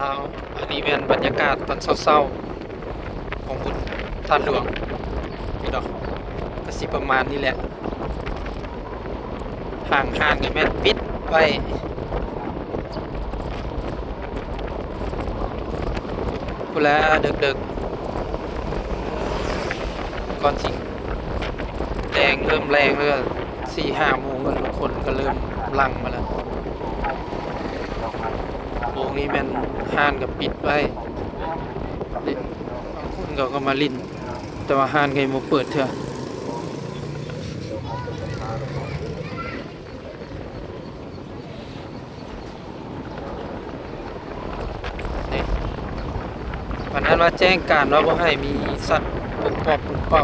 เอาอันนี้เป็นบรรยากาศตอนเศร้าๆของบุญท่านหลวงนี่ดอกก็สิประมาณนี้แหละห่างห่านกับแม่นปิดไว้พูดแล้วเดึกๆก่อนสิแดงเริ่มแรงแล้ว4-5 โมงกันทุกคนก็เริ่มลังมาแล้วโอ่งนี้แม่นห่านกับปิดไว้นี่บางคนก็มาลิ้นแต่ว่าห่านก็ยังบ่เปิดเถอะนี่วันนั้นว่าแจ้งการว่าบ่ให้มีสัตว์ปกปอกปกเป่า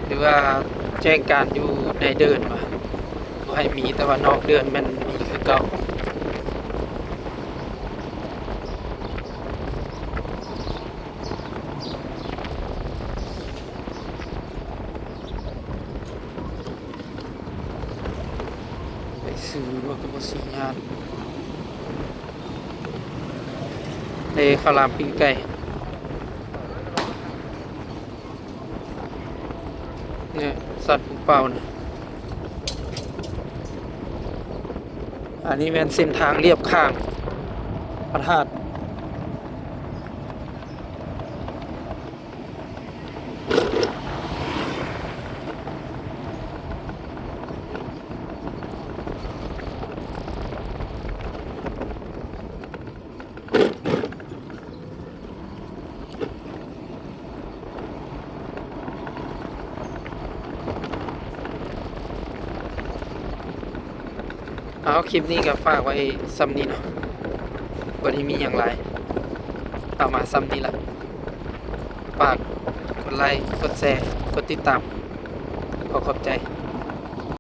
หรือว่าแจ้งการอยู่ในเดินว่าบ่ให้มีแต่ว่านอกเดือนมันมีคือเก่าไปซื้อว่าก็บ่สิยานข้าวหลามปิ้งไก่เนี่ยสัตว์ปกเป่านะอันนี้เป็นเส้นทางเรียบข้างพระธาตุเอาคลิปนี้ก็ฝากไว้ซ้ำนี้เนาะบ่ได้มีอย่างไรเอามาซ้ำนี้ละฝากกดไลค์กดแชร์กดติดตามขอบใจ